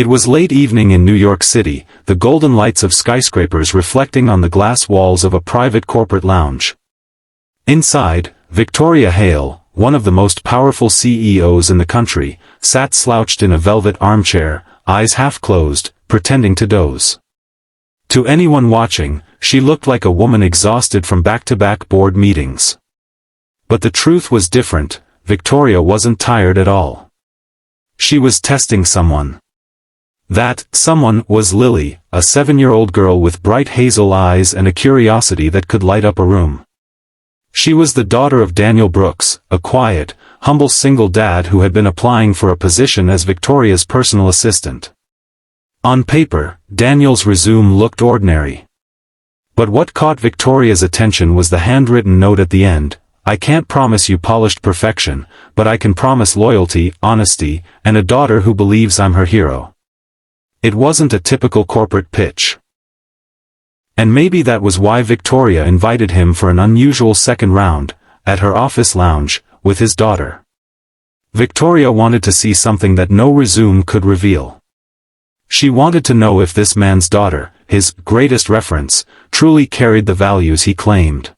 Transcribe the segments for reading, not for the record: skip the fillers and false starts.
It was late evening in New York City, the golden lights of skyscrapers reflecting on the glass walls of a private corporate lounge. Inside, Victoria Hale, one of the most powerful CEOs in the country, sat slouched in a velvet armchair, eyes half closed, pretending to doze. To anyone watching, she looked like a woman exhausted from back-to-back board meetings. But the truth was different. Victoria wasn't tired at all. She was testing someone. That someone was Lily, a 7-year-old girl with bright hazel eyes and a curiosity that could light up a room. She was the daughter of Daniel Brooks, a quiet, humble single dad who had been applying for a position as Victoria's personal assistant. On paper, Daniel's resume looked ordinary. But what caught Victoria's attention was the handwritten note at the end: "I can't promise you polished perfection, but I can promise loyalty, honesty, and a daughter who believes I'm her hero." It wasn't a typical corporate pitch. And maybe that was why Victoria invited him for an unusual second round, at her office lounge, with his daughter. Victoria wanted to see something that no resume could reveal. She wanted to know if this man's daughter, his greatest reference, truly carried the values he claimed.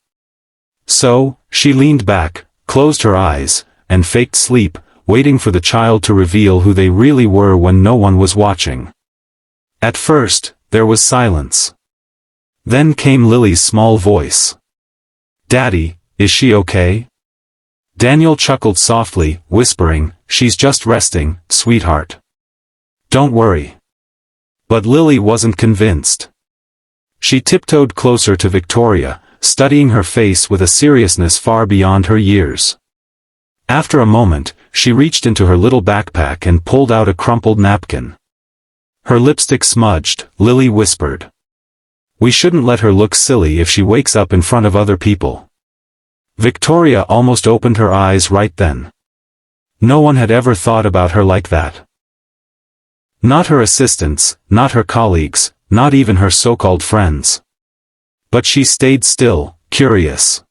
So, she leaned back, closed her eyes, and faked sleep, waiting for the child to reveal who they really were when no one was watching. At first, there was silence. Then came Lily's small voice. "Daddy, is she okay?" Daniel chuckled softly, whispering, "She's just resting, sweetheart. Don't worry." But Lily wasn't convinced. She tiptoed closer to Victoria, studying her face with a seriousness far beyond her years. After a moment, she reached into her little backpack and pulled out a crumpled napkin. Her lipstick smudged, Lily whispered. "We shouldn't let her look silly if she wakes up in front of other people." Victoria almost opened her eyes right then. No one had ever thought about her like that. Not her assistants, not her colleagues, not even her so-called friends. But she stayed still, curious.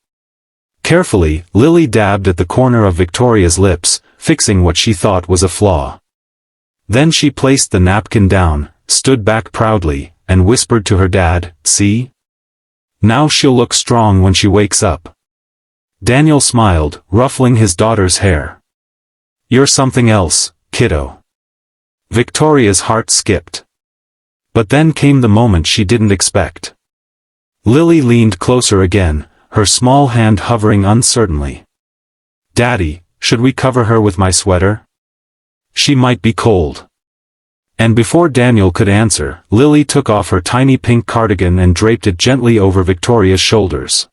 Carefully, Lily dabbed at the corner of Victoria's lips, fixing what she thought was a flaw. Then she placed the napkin down, stood back proudly, and whispered to her dad, "See? Now she'll look strong when she wakes up." Daniel smiled, ruffling his daughter's hair. "You're something else, kiddo." Victoria's heart skipped. But then came the moment she didn't expect. Lily leaned closer again, her small hand hovering uncertainly. "Daddy, should we cover her with my sweater? She might be cold." And before Daniel could answer, Lily took off her tiny pink cardigan and draped it gently over Victoria's shoulders.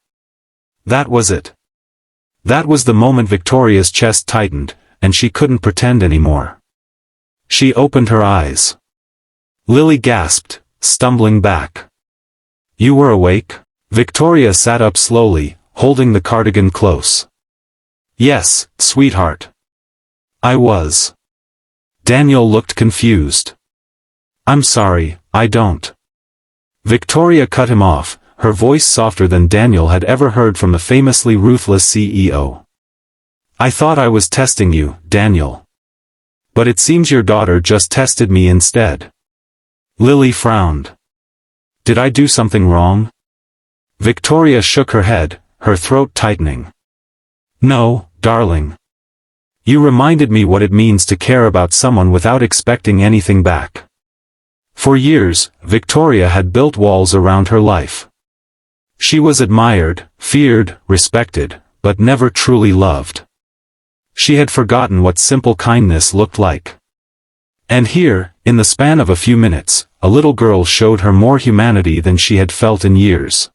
That was it. That was the moment Victoria's chest tightened, and she couldn't pretend anymore. She opened her eyes. Lily gasped, stumbling back. "You were awake?" Victoria sat up slowly, holding the cardigan close. "Yes, sweetheart. I was." Daniel looked confused. "I'm sorry, I don't." Victoria cut him off, her voice softer than Daniel had ever heard from the famously ruthless CEO. "I thought I was testing you, Daniel. But it seems your daughter just tested me instead." Lily frowned. "Did I do something wrong?" Victoria shook her head, her throat tightening. "No, darling. You reminded me what it means to care about someone without expecting anything back." For years, Victoria had built walls around her life. She was admired, feared, respected, but never truly loved. She had forgotten what simple kindness looked like. And here, in the span of a few minutes, a little girl showed her more humanity than she had felt in years.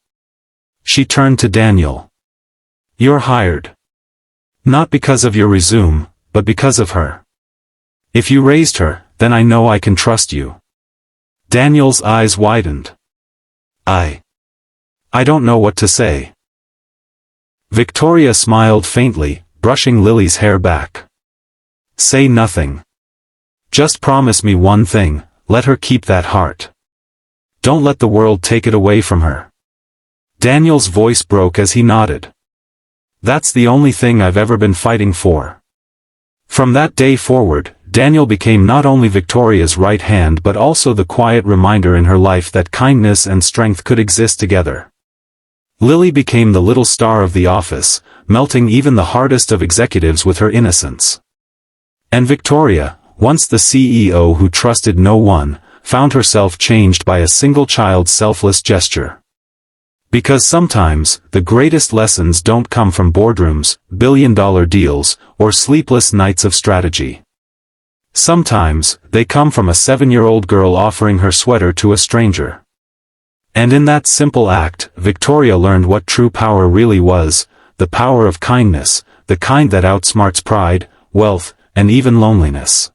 She turned to Daniel. "You're hired. Not because of your resume, but because of her. If you raised her, then I know I can trust you." Daniel's eyes widened. I don't know what to say." Victoria smiled faintly, brushing Lily's hair back. "Say nothing. Just promise me one thing, let her keep that heart. Don't let the world take it away from her." Daniel's voice broke as he nodded. "That's the only thing I've ever been fighting for." From that day forward, Daniel became not only Victoria's right hand but also the quiet reminder in her life that kindness and strength could exist together. Lily became the little star of the office, melting even the hardest of executives with her innocence. And Victoria, once the CEO who trusted no one, found herself changed by a single child's selfless gesture. Because sometimes, the greatest lessons don't come from boardrooms, billion-dollar deals, or sleepless nights of strategy. Sometimes, they come from a 7-year-old girl offering her sweater to a stranger. And in that simple act, Victoria learned what true power really was, the power of kindness, the kind that outsmarts pride, wealth, and even loneliness.